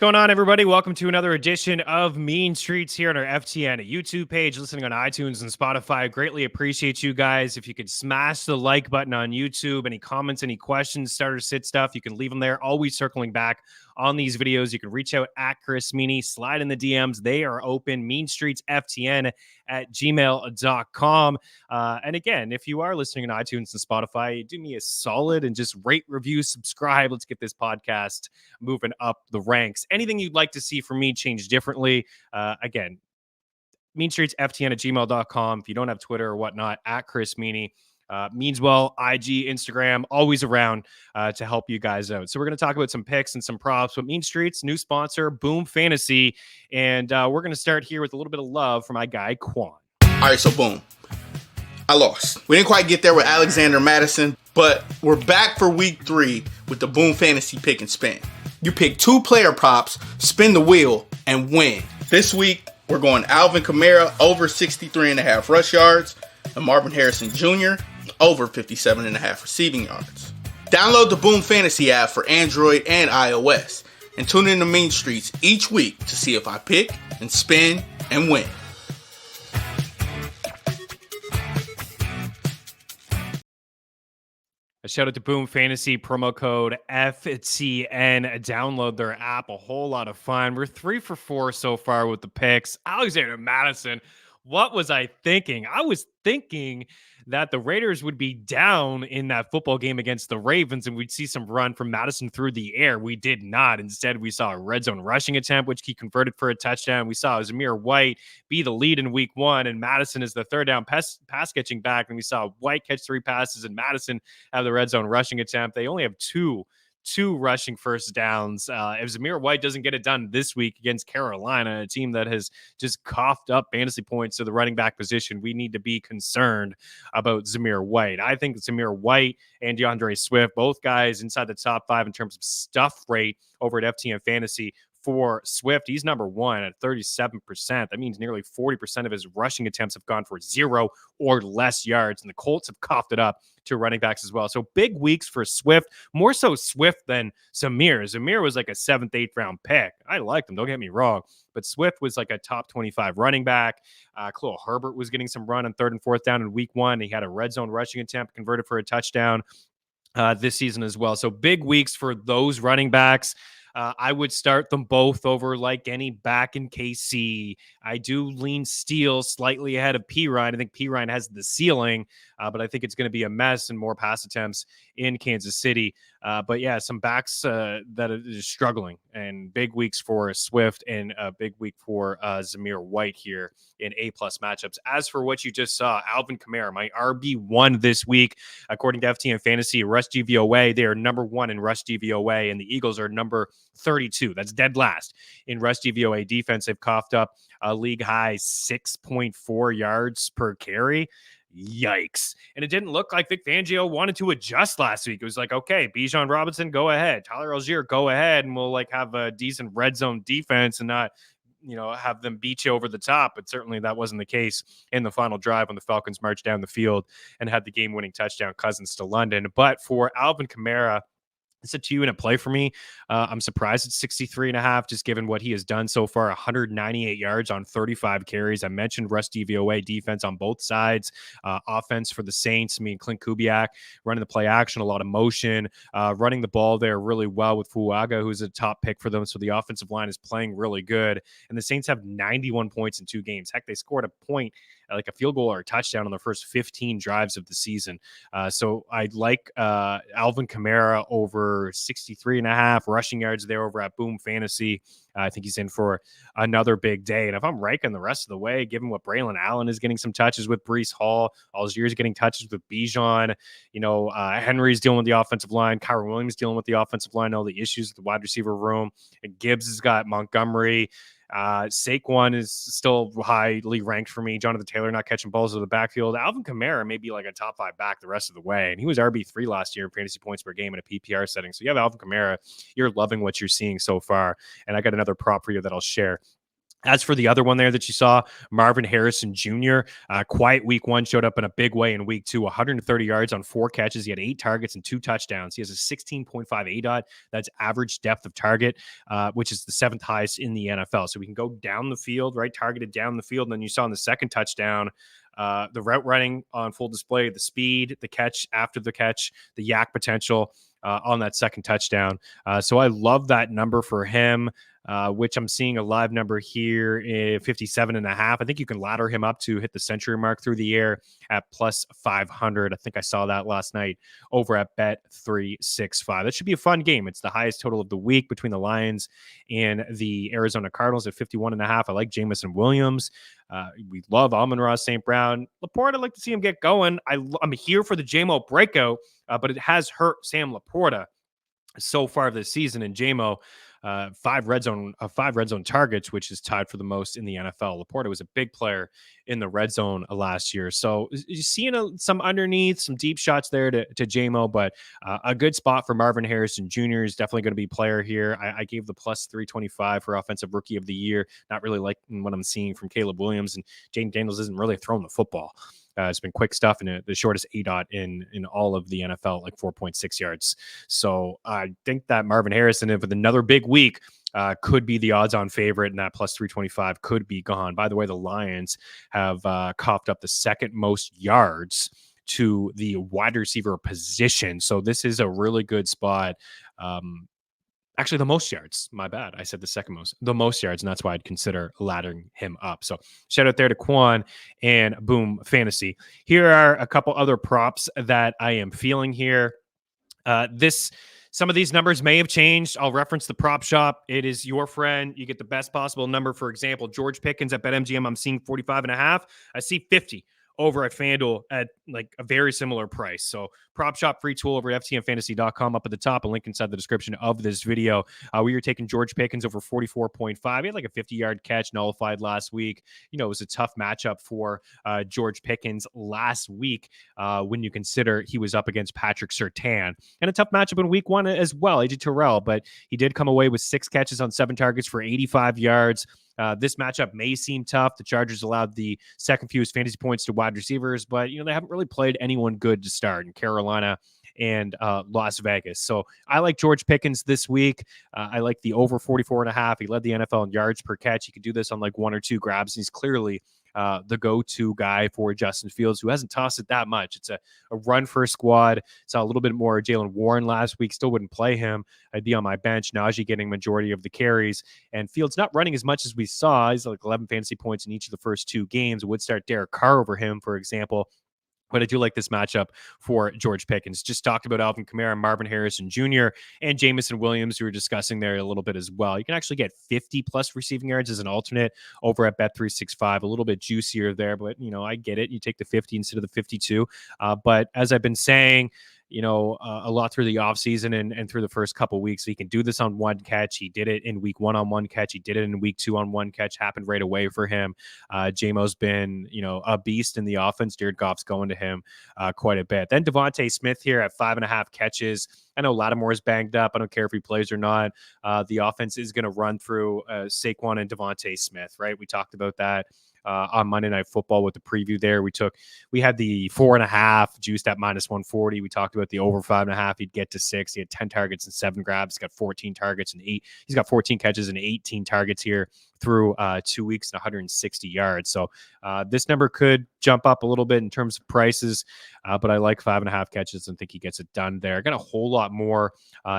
going on, everybody? Welcome to another edition of Mean Streets here on our FTN YouTube page, listening on iTunes and Spotify. Greatly appreciate you guys. If you could smash the like button on YouTube, any comments, any questions, starter sit stuff, you can leave them there. Always circling back on these videos. You can reach out at Chris Meaney, slide in the DMs. They are open. Mean Streets FTN at gmail.com. And again, if you are listening on iTunes and Spotify, do me a solid and just rate, review, subscribe. Let's get this podcast moving up the ranks. Anything you'd like to see from me change differently, again, Mean Streets FTN at gmail.com. If you don't have Twitter or whatnot, at Chris Meaney. Means well, IG, Instagram, always around to help you guys out. So we're going to talk about some picks and some props. But Mean Streets, new sponsor, Boom Fantasy. And we're going to start here with a little bit of love for my guy, Quan. All right, so boom. I lost. We didn't quite get there with Alexander Madison, but we're back for week 3 with the Boom Fantasy pick and spin. You pick 2 player props, spin the wheel, and win. This week, we're going Alvin Kamara over 63.5 rush yards and Marvin Harrison Jr. over 57.5 receiving yards. Download the Boom Fantasy app for Android and iOS and tune in to Mean Streets each week to see if I pick and spin and win. A shout out to Boom Fantasy, promo code FTN. Download their app. A whole lot of fun. We're 3 for 4 so far with the picks. Alexander Madison, what was I thinking? I was thinking that the Raiders would be down in that football game against the Ravens and we'd see some run from Madison through the air. We did not. Instead, we saw a red zone rushing attempt, which he converted for a touchdown. We saw Zamir White be the lead in week 1, and Madison is the third down pass catching back. And we saw White catch 3 passes and Madison have the red zone rushing attempt. They only have two rushing first downs. If Zamir White doesn't get it done this week against Carolina, a team that has just coughed up fantasy points to the running back position, we need to be concerned about Zamir White. I think Zamir White and DeAndre Swift, both guys inside the top 5 in terms of stuff rate over at FTN Fantasy. For Swift, he's number 1 at 37%. That means nearly 40% of his rushing attempts have gone for 0 or less yards, and the Colts have coughed it up to running backs as well. So big weeks for Swift, more so Swift than Zamir. Zamir was like a 7th, 8th round pick. I liked him, don't get me wrong, but Swift was like a top 25 running back. Khalil Herbert was getting some run on 3rd and 4th down in week 1. He had a red zone rushing attempt converted for a touchdown this season as well. So big weeks for those running backs. I would start them both over like any back in KC. I do lean Steele slightly ahead of Pirine. I think Pirine has the ceiling, but I think it's going to be a mess and more pass attempts in Kansas City. But yeah, some backs that are struggling, and big weeks for Swift and a big week for Zamir White here in A+ matchups. As for what you just saw, Alvin Kamara, my RB1 this week, according to FTN Fantasy, Rush DVOA, they are number 1 in Rush DVOA, and the Eagles are number 32. That's dead last in Rush DVOA defense. They've coughed up a league high 6.4 yards per carry. Yikes. And it didn't look like Vic Fangio wanted to adjust last week. It was like, okay, Bijan Robinson, go ahead. Tyler Algier, go ahead. And we'll like have a decent red zone defense and not, have them beat you over the top. But certainly that wasn't the case in the final drive when the Falcons marched down the field and had the game-winning touchdown, Cousins to London. But for Alvin Kamara, it's a 2-unit play for me. I'm surprised it's 63.5, just given what he has done so far. 198 yards on 35 carries. I mentioned Russ DVOA defense on both sides. Offense for the Saints, Clint Kubiak running the play action, a lot of motion, running the ball there really well with Fuaga, who's a top pick for them. So the offensive line is playing really good. And the Saints have 91 points in 2 games. Heck, they scored a point, like a field goal or a touchdown on the first 15 drives of the season. So I like Alvin Kamara over 63.5 rushing yards there over at Boom Fantasy. I think he's in for another big day. And if I'm ranking the rest of the way, given what Braylon Allen is getting some touches with Breece Hall, Algier's getting touches with Bijan, Henry's dealing with the offensive line, Kyron Williams dealing with the offensive line, all the issues with the wide receiver room. And Gibbs has got Montgomery. Saquon is still highly ranked for me. Jonathan Taylor not catching balls out of the backfield. Alvin Kamara may be like a top 5 back the rest of the way. And he was RB3 last year in fantasy points per game in a PPR setting. So you have Alvin Kamara. You're loving what you're seeing so far. And I got another prop for you that I'll share As for the other one there that you saw, Marvin Harrison Jr., quiet week one, showed up in a big way in week two, 130 yards on 4 catches. He had 8 targets and 2 touchdowns. He has a 16.5 ADOT. That's average depth of target, which is the 7th highest in the NFL. So we can go down the field, right? Targeted down the field. And then you saw in the second touchdown, the route running on full display, the speed, the catch after the catch, the yak potential on that second touchdown. So I love that number for him. Which I'm seeing a live number here, 57.5. I think you can ladder him up to hit the century mark through the air at plus 500. I think I saw that last night over at Bet365. That should be a fun game. It's the highest total of the week between the Lions and the Arizona Cardinals at 51.5. I like Jamison Williams. We love Amon-Ra St. Brown. Laporta, I'd like to see him get going. I'm here for the JMO breakout, but it has hurt Sam Laporta so far this season. And JMO, 5 red zone targets, which is tied for the most in the NFL. Laporta was a big player in the red zone last year. So you're seeing some underneath, some deep shots there to JMO, but a good spot for Marvin Harrison Jr. is definitely going to be player here. I gave the plus 325 for offensive rookie of the year. Not really liking what I'm seeing from Caleb Williams, and Jaden Daniels isn't really throwing the football. It's been quick stuff, and the shortest ADOT in all of the NFL, like 4.6 yards. So I think that Marvin Harrison, with another big week, could be the odds-on favorite, and that plus 325 could be gone. By the way, the Lions have coughed up the second most yards to the wide receiver position. So this is a really good spot. Actually, the most yards. My bad. I said the second most. The most yards, and that's why I'd consider laddering him up. So shout out there to Quan and Boom Fantasy. Here are a couple other props that I am feeling here. Some of these numbers may have changed. I'll reference the prop shop. It is your friend. You get the best possible number. For example, George Pickens at BetMGM, I'm seeing 45.5. I see 50 over at FanDuel at like a very similar price. So prop shop free tool over at ftnfantasy.com up at the top, a link inside the description of this video. We were taking George Pickens over 44.5. He had like a 50-yard catch nullified last week. You know, it was a tough matchup for George Pickens last week when you consider he was up against Patrick Surtain, and a tough matchup in week one as well, AJ Terrell, but he did come away with 6 catches on 7 targets for 85 yards. This matchup may seem tough. The Chargers allowed the second fewest fantasy points to wide receivers, but they haven't really played anyone good to start in Carolina and Las Vegas. So I like George Pickens this week. I like the over 44.5. He led the NFL in yards per catch. He could do this on like 1 or 2 grabs. He's clearly the go-to guy for Justin Fields, who hasn't tossed it that much. It's a run-first squad. Saw a little bit more Jaylen Warren last week. Still wouldn't play him. I'd be on my bench. Najee getting majority of the carries. And Fields not running as much as we saw. He's like 11 fantasy points in each of the first 2 games. Would start Derek Carr over him, for example. But I do like this matchup for George Pickens. Just talked about Alvin Kamara, Marvin Harrison Jr., and Jamison Williams, who we were discussing there a little bit as well. You can actually get 50-plus receiving yards as an alternate over at Bet365. A little bit juicier there, but, I get it. You take the 50 instead of the 52. But as I've been saying, a lot through the offseason and through the first couple of weeks. He can do this on 1 catch. He did it in week 1 on 1 catch. He did it in week 2 on 1 catch. Happened right away for him. JMO's been, a beast in the offense. Jared Goff's going to him quite a bit. Then Devontae Smith here at 5.5 catches. I know Lattimore is banged up. I don't care if he plays or not. The offense is going to run through Saquon and Devontae Smith, right? We talked about that on Monday Night Football with the preview there. We had the 4.5 juiced at minus 140. We talked about the over 5.5. He'd get to 6. He had 10 targets and 7 grabs. He's got 14 targets and 8. He's got 14 catches and 18 targets here through 2 weeks and 160 yards. So this number could jump up a little bit in terms of prices, but I like 5.5 catches and think he gets it done there. I got a whole lot more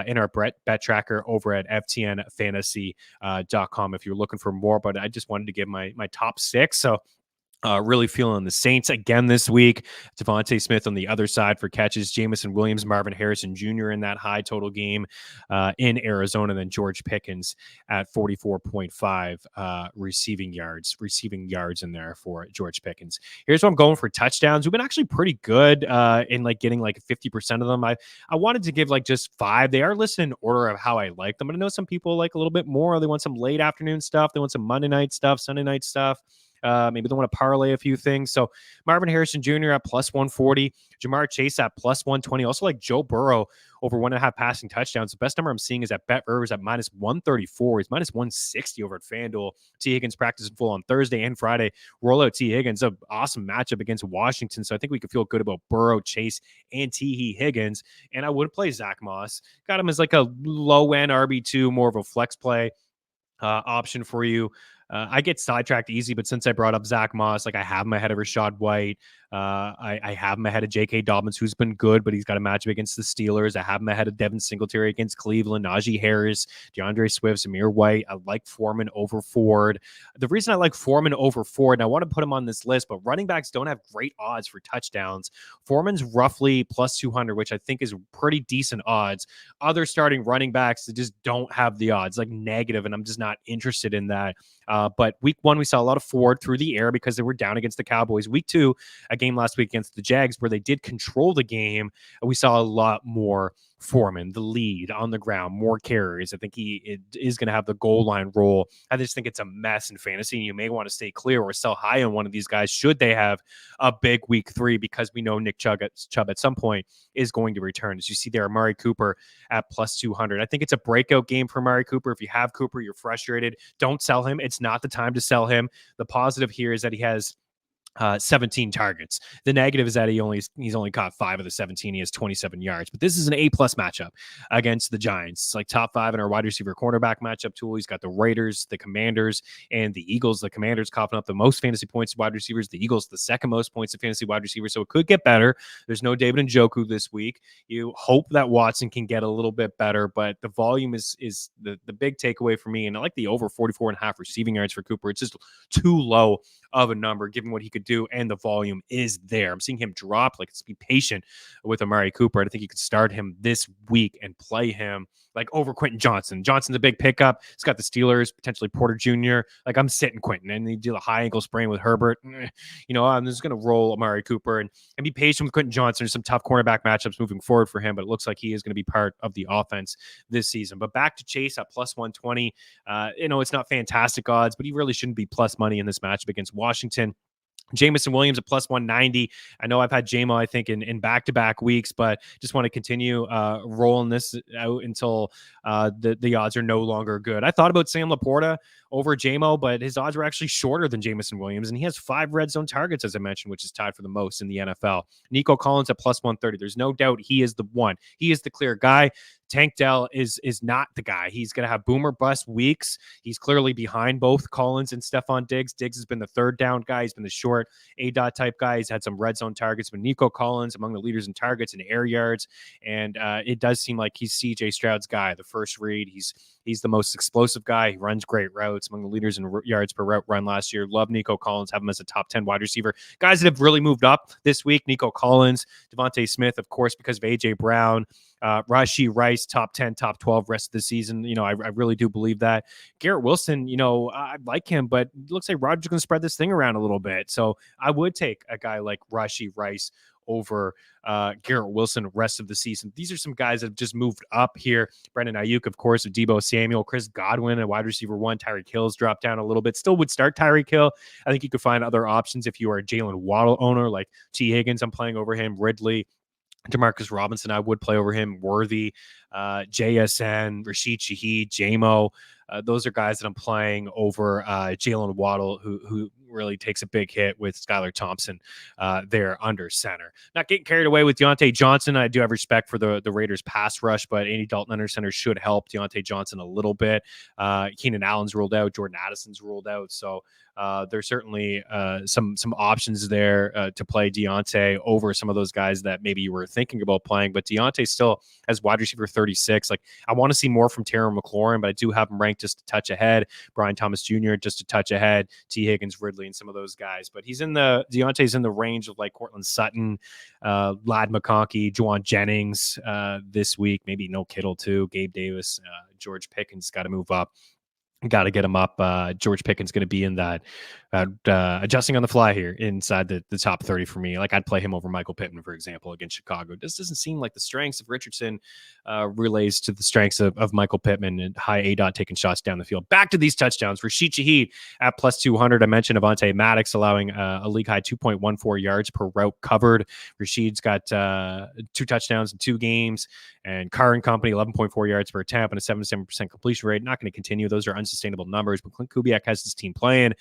in our bet tracker over at ftnfantasy.com if you're looking for more, but I just wanted to give my top 6. So really feeling the Saints again this week. Devontae Smith on the other side for catches. Jamison Williams, Marvin Harrison Jr. in that high total game in Arizona. And then George Pickens at 44.5 receiving yards in there for George Pickens. Here's what I'm going for touchdowns. We've been actually pretty good in like getting like 50% of them. I wanted to give like just 5. They are listed in order of how I like them. But I know some people like a little bit more. They want some late afternoon stuff. They want some Monday night stuff, Sunday night stuff. Maybe they want to parlay a few things. So Marvin Harrison Jr. at plus 140, Jamar Chase at plus 120. Also like Joe Burrow over 1.5 passing touchdowns. The best number I'm seeing is at Bet Rivers at minus 134. He's minus 160 over at FanDuel. T. Higgins practicing full on Thursday and Friday. Roll out T. Higgins, an awesome matchup against Washington. So I think we could feel good about Burrow, Chase, and T. Higgins. And I would play Zach Moss. Got him as like a low end RB2, more of a flex play option for you. I get sidetracked easy, but since I brought up Zach Moss, like I have him ahead of Rashad White. I have him ahead of J.K. Dobbins, who's been good, but he's got a matchup against the Steelers. I have him ahead of Devin Singletary against Cleveland, Najee Harris, DeAndre Swift, Zamir White. I like Foreman over Ford. The reason I like Foreman over Ford, and I want to put him on this list, but running backs don't have great odds for touchdowns. Foreman's roughly plus 200, which I think is pretty decent odds. Other starting running backs that just don't have the odds, like negative, and I'm just not interested in that. But week 1, we saw a lot of Ford through the air because they were down against the Cowboys. Week 2, a game last week against the Jags where they did control the game, and we saw a lot more Foreman, the lead on the ground, more carries. I think he is going to have the goal line role. I just think it's a mess in fantasy, and you may want to stay clear or sell high on one of these guys should they have a big week 3, because we know Nick Chubb at some point is going to return. As you see there, Amari Cooper at plus 200. I think it's a breakout game for Amari Cooper. If you have Cooper, you're frustrated, don't sell him. It's not the time to sell him. The positive here is that he has 17 targets. The negative is that he's only caught 5 of the 17. He has 27 yards, but this is an A+ matchup against the Giants. It's like top 5 in our wide receiver cornerback matchup tool. He's got the Raiders, the Commanders, and the Eagles. The Commanders coughing up the most fantasy points to wide receivers. The Eagles, the second most points to fantasy wide receivers. So it could get better. There's no David Njoku this week. You hope that Watson can get a little bit better, but the volume is the big takeaway for me. And I like the over 44.5 receiving yards for Cooper. It's just too low of a number given what he could do, and the volume is there. I'm seeing him drop. Like, let's be patient with Amari Cooper. I think you could start him this week and play him like over Quentin Johnson. Johnson's a big pickup. He's got the Steelers, potentially Porter Jr. Like, I'm sitting Quentin, and you do a high ankle sprain with Herbert. I'm just going to roll Amari Cooper and be patient with Quentin Johnson. There's some tough cornerback matchups moving forward for him, but it looks like he is going to be part of the offense this season. But back to Chase at plus 120. It's not fantastic odds, but he really shouldn't be plus money in this matchup against Washington. Jameson Williams at plus 190. I know I've had JMO, I think, in back-to-back weeks, but just want to continue rolling this out until the odds are no longer good. I thought about Sam Laporta over JMO, but his odds were actually shorter than Jameson Williams, and he has 5 red zone targets, as I mentioned, which is tied for the most in the NFL. Nico Collins at plus 130. There's no doubt he is the one. He is the clear guy. Tank Dell is not the guy. He's going to have boomer bust weeks. He's clearly behind both Collins and Stephon Diggs. Diggs has been the third down guy. He's been the short A-dot type guy. He's had some red zone targets, but Nico Collins among the leaders in targets and air yards. And it does seem like he's CJ Stroud's guy, the first read. He's the most explosive guy. He runs great routes, among the leaders in yards per route run last year. Love Nico Collins. Have him as a top 10 wide receiver. Guys that have really moved up this week: Nico Collins, Devontae Smith, of course, because of A.J. Brown. Rashee Rice, top 10, top 12 rest of the season. I really do believe that. Garrett Wilson, I like him, but it looks like Rodgers going to spread this thing around a little bit. So I would take a guy like Rashee Rice over Garrett Wilson rest of the season. These are some guys that have just moved up here. Brandon Ayuk, of course, Deebo Samuel, Chris Godwin, a wide receiver 1. Tyreek Hill's dropped down a little bit. Still would start Tyreek Hill. I think you could find other options if you are a Jalen Waddle owner, like T. Higgins. I'm playing over him. Ridley, Demarcus Robinson, I would play over him. Worthy, JSN, Rashid Shaheed, JMO. Those are guys that I'm playing over Jalen Waddle, who really takes a big hit with Skylar Thompson there under center. Not getting carried away with Deontay Johnson. I do have respect for the Raiders pass rush, but Andy Dalton under center should help Deontay Johnson a little bit. Keenan Allen's ruled out. Jordan Addison's ruled out. So there's certainly some options there to play Deontay over some of those guys that maybe you were thinking about playing. But Deontay still has wide receiver 36. Like, I want to see more from Terry McLaurin, but I do have him ranked just a touch ahead. Brian Thomas Jr. just a touch ahead. T. Higgins, Ridley, and some of those guys. But Deontay's in the range of like Cortland Sutton, Lad McConkey, Juwan Jennings this week. Maybe no Kittle too. Gabe Davis, George Pickens got to move up. Got to get him up. George Pickens going to be in that adjusting on the fly here inside the top 30 for me. Like I'd play him over Michael Pittman, for example, against Chicago. This doesn't seem like the strengths of Richardson relays to the strengths of Michael Pittman and high A-dot taking shots down the field. Back to these touchdowns. Rashid Shaheed at plus 200. I mentioned Avonte Maddox allowing a league high 2.14 yards per route covered. Rashid's got 2 touchdowns in 2 games. And Carr and company, 11.4 yards per attempt and a 77% completion rate. Not going to continue. Those are unsustainable numbers. But Clint Kubiak has his team playing.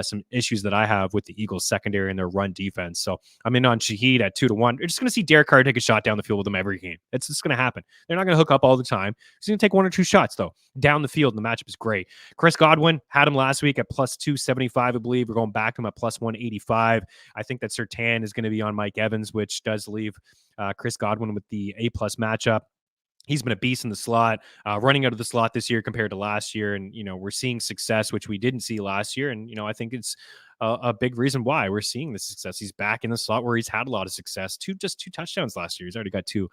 Some issues that I have with the Eagles secondary and their run defense. So I'm in on Shaheed at 2-1. You're just going to see Derek Carr take a shot down the field with them every game. It's just going to happen. They're not going to hook up all the time. He's going to take 1 or 2 shots, though, down the field, and the matchup is great. Chris Godwin had him last week at plus 275, I believe. We're going back to him at plus 185. I think that Surtain is going to be on Mike Evans, which does leave Chris Godwin with the A-plus matchup. He's been a beast in the slot, running out of the slot this year compared to last year. And, we're seeing success, which we didn't see last year. And, I think it's a big reason why we're seeing the success. He's back in the slot where he's had a lot of success. Just two touchdowns last year. He's already got 2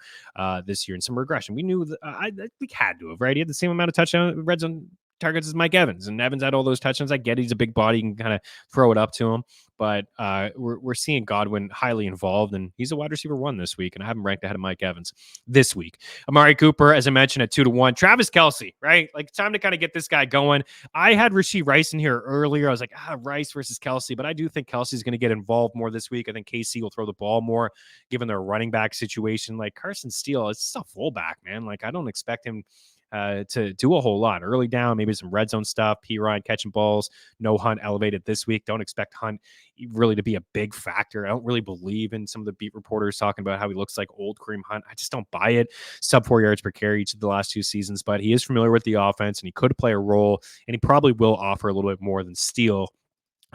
this year and some regression. We knew that we had to have, right? He had the same amount of touchdown red zone targets as Mike Evans, and Evans had all those touchdowns. I get he's a big body, you can kind of throw it up to him, but we're seeing Godwin highly involved, and he's a wide receiver 1 this week, and I have him ranked ahead of Mike Evans this week. Amari Cooper, as I mentioned, at 2-1. Travis Kelce, right? Like, time to kind of get this guy going. I had Rashee Rice in here earlier. I was like, Rice versus Kelce, but I do think Kelsey's going to get involved more this week. I think KC will throw the ball more, given their running back situation. Like, Carson Steele, it's just a fullback, man. Like, I don't expect him to do a whole lot. Early down, maybe some red zone stuff. P. Ryan catching balls. No Hunt elevated this week. Don't expect Hunt really to be a big factor. I don't really believe in some of the beat reporters talking about how he looks like old Kareem Hunt. I just don't buy it. Sub 4 yards per carry each of the last 2 seasons, but he is familiar with the offense and he could play a role, and he probably will offer a little bit more than Steele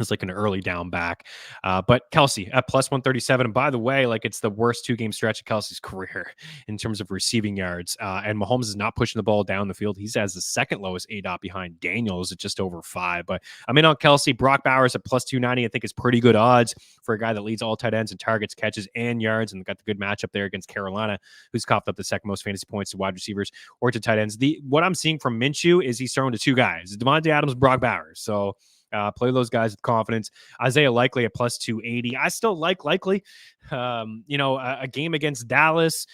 as like an early down back. But Kelce at plus 137. And by the way, like, it's the worst 2-game stretch of Kelce's career in terms of receiving yards. And Mahomes is not pushing the ball down the field. He has the second lowest A-dot behind Daniels at just over 5. But I'm in on Kelce. Brock Bowers at plus 290. I think is pretty good odds for a guy that leads all tight ends in targets, catches, and yards, and got the good matchup there against Carolina, who's coughed up the second most fantasy points to wide receivers or to tight ends. What I'm seeing from Minshew is he's throwing to 2 guys, Devontae Adams, Brock Bowers. So play those guys with confidence. Isaiah Likely at plus 280. I still like Likely. A game against Dallas,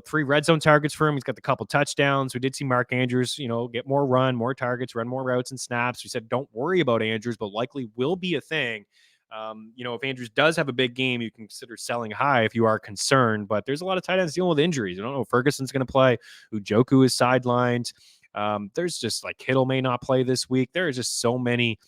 3 red zone targets for him. He's got the couple touchdowns. We did see Mark Andrews, get more run, more targets, run more routes and snaps. We said, don't worry about Andrews, but Likely will be a thing. If Andrews does have a big game, you can consider selling high if you are concerned, but there's a lot of tight ends dealing with injuries. I don't know if Ferguson's going to play. Ujoku is sidelined. There's just like Kittle may not play this week. There are just so many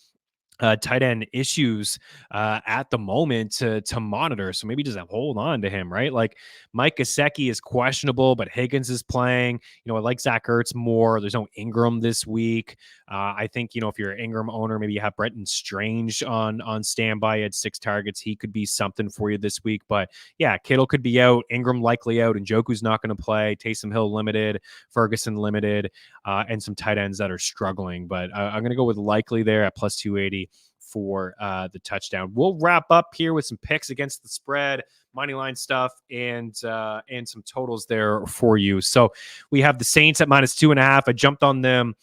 tight end issues at the moment to monitor. So maybe just hold on to him, right? Like, Mike Gesicki is questionable, but Higgins is playing. I like Zach Ertz more. There's no Ingram this week. I think, if you're an Ingram owner, maybe you have Brenton Strange on standby at 6 targets. He could be something for you this week. But yeah, Kittle could be out, Ingram likely out, and Njoku's not going to play. Taysom Hill limited, Ferguson limited, and some tight ends that are struggling. But I'm going to go with Likely there at plus 280 for the touchdown. We'll wrap up here with some picks against the spread, money line stuff, and some totals there for you. So we have the Saints at minus 2.5. I jumped on them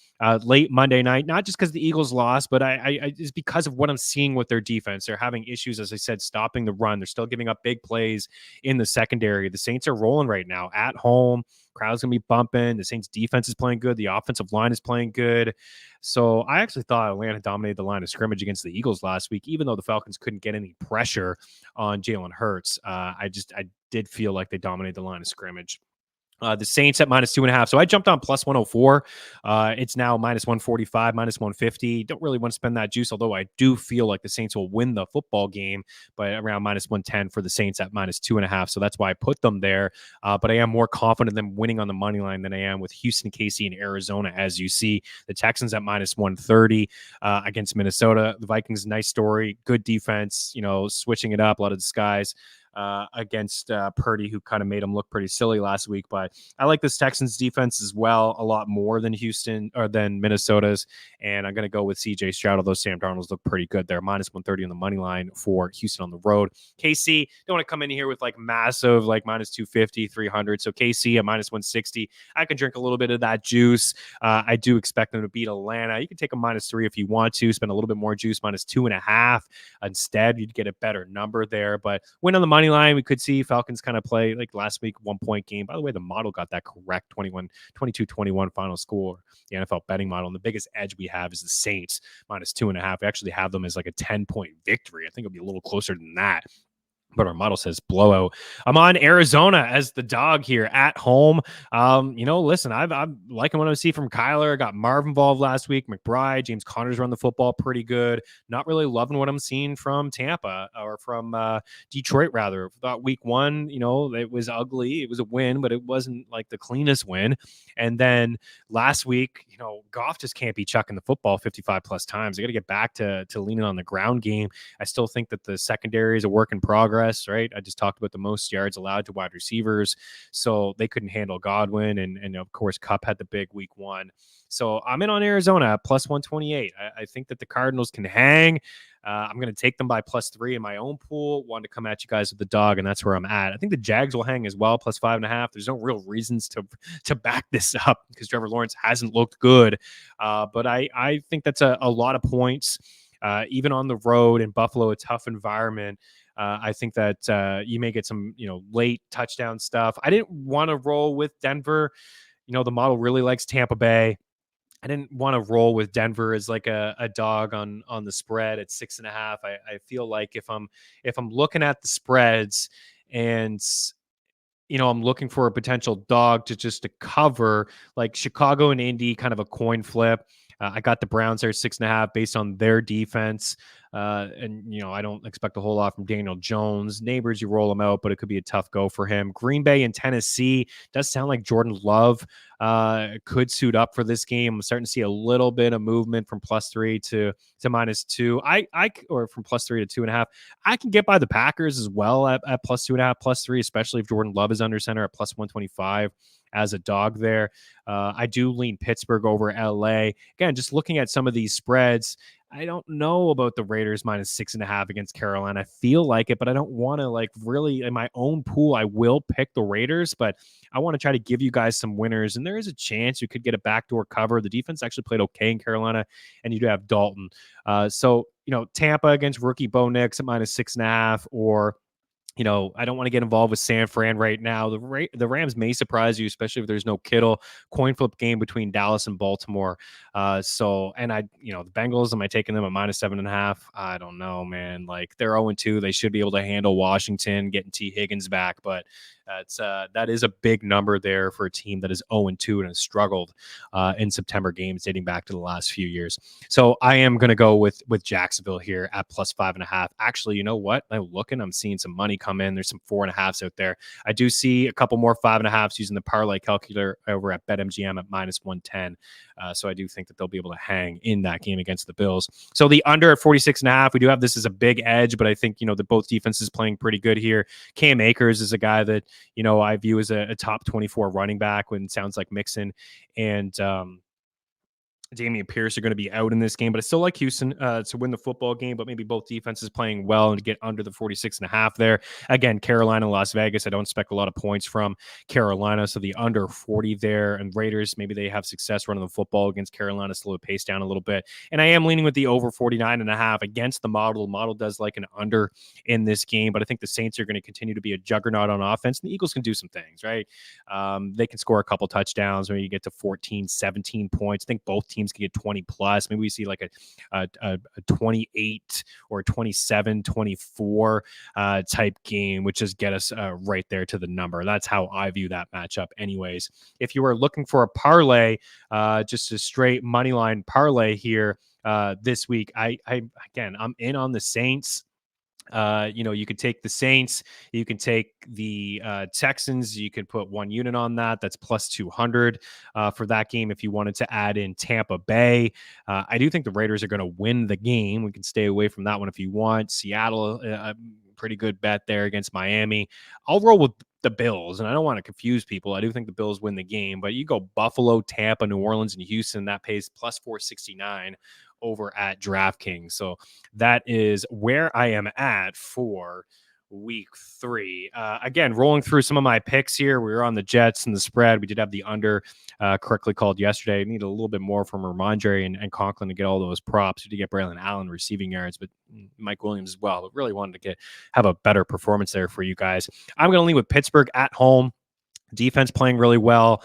late Monday night, not just because the Eagles lost, but I it's because of what I'm seeing with their defense. They're having issues, as I said, stopping the run. They're still giving up big plays in the secondary. The Saints are rolling right now at home. Crowd's going to be bumping. The Saints defense is playing good. The offensive line is playing good. So I actually thought Atlanta dominated the line of scrimmage against the Eagles last week, even though the Falcons couldn't get any pressure on Jalen Hurts. I did feel like they dominated the line of scrimmage. The Saints at minus 2.5. So I jumped on plus 104. It's now minus 145, minus 150. Don't really want to spend that juice, although I do feel like the Saints will win the football game, but around minus 110 for the Saints at minus 2.5. So that's why I put them there. But I am more confident in them winning on the money line than I am with Houston, KC, and Arizona. As you see, the Texans at minus 130 against Minnesota. The Vikings, nice story, good defense, switching it up, a lot of disguise. against Purdy, who kind of made him look pretty silly last week. But I like this Texans defense as well, a lot more than Houston or than Minnesota's. And I'm going to go with CJ Stroud, although Sam Darnold's look pretty good there. Minus 130 on the money line for Houston on the road. KC, don't want to come in here with like massive, like minus 250, 300. So KC at minus 160. I can drink a little bit of that juice. I do expect them to beat Atlanta. You can take a minus 3 if you want to, spend a little bit more juice, minus 2.5. Instead, you'd get a better number there. But win on the money line, we could see Falcons kind of play like last week, 1-point game. By the way, the model got that correct, 22-21 final score, the NFL betting model. And the biggest edge we have is the Saints, minus 2.5. We actually have them as like a 10-point victory. I think it'll be a little closer than that, but our model says blowout. I'm on Arizona as the dog here at home. Listen, I'm liking what I see from Kyler. I got Marv involved last week, McBride, James Conner's run the football pretty good. Not really loving what I'm seeing from Tampa or from Detroit, rather. Thought week 1, it was ugly. It was a win, but it wasn't like the cleanest win. And then last week, Goff just can't be chucking the football 55 plus times. I got to get back to leaning on the ground game. I still think that the secondary is a work in progress. Right? I just talked about the most yards allowed to wide receivers, so they couldn't handle Godwin, and of course Kupp had the big week 1. So I'm in on Arizona at plus 128. I think that the Cardinals can hang. I'm going to take them by plus 3 in my own pool. Wanted to come at you guys with the dog, and that's where I'm at. I think the Jags will hang as well, plus 5.5. There's no real reasons to back this up because Trevor Lawrence hasn't looked good, but I think that's a lot of points, even on the road in Buffalo, a tough environment. I think that you may get some, late touchdown stuff. I didn't want to roll with Denver. The model really likes Tampa Bay. I didn't want to roll with Denver as like a dog on the spread at 6.5. I feel like if I'm looking at the spreads and I'm looking for a potential dog to cover, like Chicago and Indy, kind of a coin flip. I got the Browns there 6.5 based on their defense. And I don't expect a whole lot from Daniel Jones. Neighbors, you roll them out, but it could be a tough go for him. Green Bay and Tennessee does sound like Jordan Love could suit up for this game. I'm starting to see a little bit of movement from plus 3 to minus 2. Or from plus 3 to 2.5. I can get by the Packers as well at plus 2.5, plus 3, especially if Jordan Love is under center at plus 125 as a dog there. I do lean Pittsburgh over LA. Again, just looking at some of these spreads, I don't know about the Raiders minus 6.5 against Carolina. I feel like it, but I don't want to really in my own pool. I will pick the Raiders, but I want to try to give you guys some winners. And there is a chance you could get a backdoor cover. The defense actually played okay in Carolina, and you do have Dalton. So Tampa against rookie Bo Nix at minus 6.5, or I don't want to get involved with San Fran right now. The Rams may surprise you, especially if there's no Kittle. Coin flip game between Dallas and Baltimore. The Bengals, am I taking them at minus 7.5? I don't know, man. Like, they're 0-2. They should be able to handle Washington, getting T. Higgins back, but that is a big number there for a team that is 0-2 and has struggled in September games dating back to the last few years. So I am going to go with Jacksonville here at plus 5.5. Actually, you know what? I'm seeing some money come in. There's some 4.5s out there. I do see a couple more 5.5s using the parlay calculator over at BetMGM at minus 110. So I do think that they'll be able to hang in that game against the Bills. So the under at 46.5, we do have this as a big edge, but I think, the both defenses playing pretty good here. Cam Akers is a guy that, I view as a top 24 running back when it sounds like Mixon and Damian Pierce are going to be out in this game, but I still like Houston to win the football game, but maybe both defenses playing well and to get under the 46.5 there. Again, Carolina, Las Vegas, I don't expect a lot of points from Carolina, so the under 40 there. And Raiders, maybe they have success running the football against Carolina, slow the pace down a little bit. And I am leaning with the over 49.5 against the model. The model does like an under in this game, but I think the Saints are going to continue to be a juggernaut on offense, and the Eagles can do some things, right? They can score a couple touchdowns, maybe you get to 14, 17 points. I think both teams can get 20 plus. Maybe we see like a 28 or 27, 24 type game, which just get us right there to the number. That's how I view that matchup anyways. If you are looking for a parlay, just a straight money line parlay here this week, I'm in on the Saints. You could take the Saints, you can take the Texans, you could put one unit on that. That's plus 200 for that game. If you wanted to add in Tampa Bay, I do think the Raiders are going to win the game. We can stay away from that one if you want. Seattle, Pretty good bet there against Miami. I'll roll with the Bills, and I don't want to confuse people. I do think the Bills win the game, but you go Buffalo, Tampa, New Orleans, and Houston. That pays plus 469 over at DraftKings. So that is where I am at for week 3. Again, rolling through some of my picks here. We were on the Jets and the spread. We did have the under correctly called yesterday. I need a little bit more from Ramondre and Conklin to get all those props. We did get Braylon Allen receiving yards, but Mike Williams as well. But really wanted to have a better performance there for you guys. I'm going to lean with Pittsburgh at home. Defense playing really well.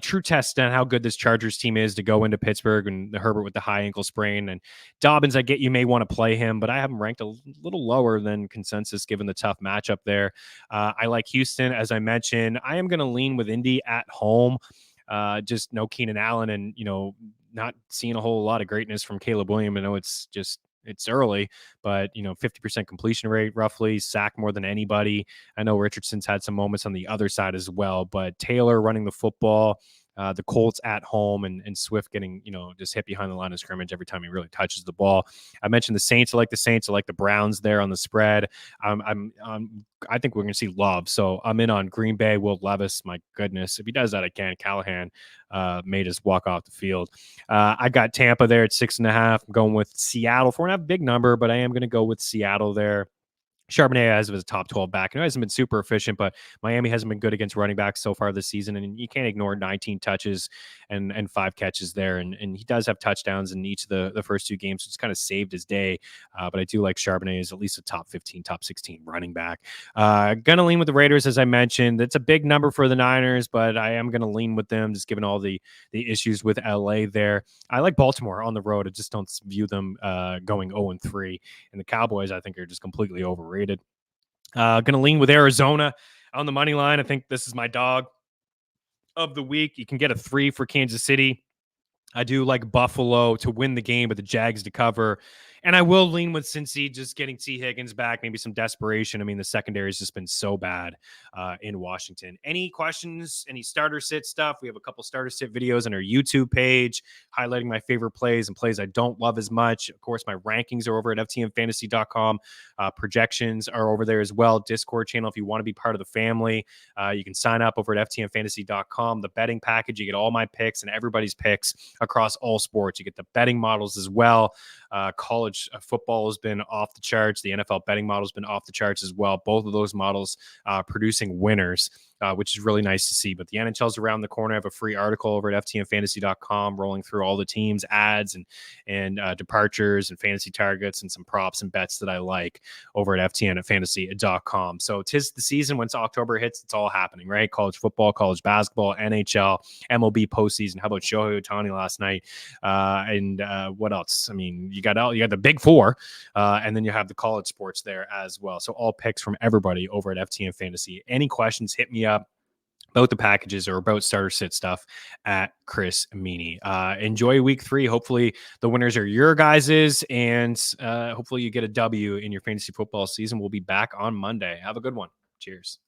True test on how good this Chargers team is to go into Pittsburgh, and the Herbert with the high ankle sprain. And Dobbins, I get you may want to play him, but I have him ranked a little lower than consensus given the tough matchup there. I like Houston, as I mentioned. I am going to lean with Indy at home. Just no Keenan Allen, and not seeing a whole lot of greatness from Caleb Williams. I know it's early, but 50% completion rate, roughly, sack more than anybody. I know Richardson's had some moments on the other side as well, but Taylor running the football, the Colts at home, and Swift getting, just hit behind the line of scrimmage every time he really touches the ball. I mentioned the Saints. I like the Saints. I like the Browns there on the spread. I think we're going to see love. So I'm in on Green Bay. Will Levis, my goodness. If he does that again, Callahan may just walk off the field. I got Tampa there at 6.5. I'm going with Seattle. 4.5, big number, but I am going to go with Seattle there. Charbonnet has a top 12 back. He hasn't been super efficient, but Miami hasn't been good against running backs so far this season. And you can't ignore 19 touches and 5 catches there. And he does have touchdowns in each of the first 2 games. It's kind of saved his day. But I do like Charbonnet as at least a top 15, top 16 running back. Gonna lean with the Raiders, as I mentioned. It's a big number for the Niners, but I am going to lean with them, just given all the issues with LA there. I like Baltimore on the road. I just don't view them going 0-3. And the Cowboys, I think, are just completely overrated. Going to lean with Arizona on the money line. I think this is my dog of the week. You can get a 3 for Kansas City. I do like Buffalo to win the game, but the Jags to cover. And I will lean with Cincy, just getting T. Higgins back, maybe some desperation. I mean, the secondary has just been so bad in Washington. Any questions, any starter sit stuff? We have a couple starter sit videos on our YouTube page highlighting my favorite plays and plays I don't love as much. Of course, my rankings are over at ftnfantasy.com. Projections are over there as well. Discord channel, if you want to be part of the family, you can sign up over at ftnfantasy.com. The betting package, you get all my picks and everybody's picks across all sports. You get the betting models as well. College football has been off the charts. The NFL betting model has been off the charts as well. Both of those models producing winners, which is really nice to see. But the NHL's around the corner. I have a free article over at ftnfantasy.com rolling through all the teams, ads, and departures and fantasy targets and some props and bets that I like over at ftnfantasy.com. So 'tis the season. Once October hits, it's all happening, right? College football, college basketball, NHL, MLB postseason. How about Shohei Ohtani last night? And what else? I mean, you got the big 4, and then you have the college sports there as well. So all picks from everybody over at FTN Fantasy. Any questions, hit me up about the packages or about starter sit stuff at Chris Meaney. Enjoy week 3. Hopefully the winners are your guys's, and hopefully you get a W in your fantasy football season. We'll be back on Monday. Have a good one. Cheers.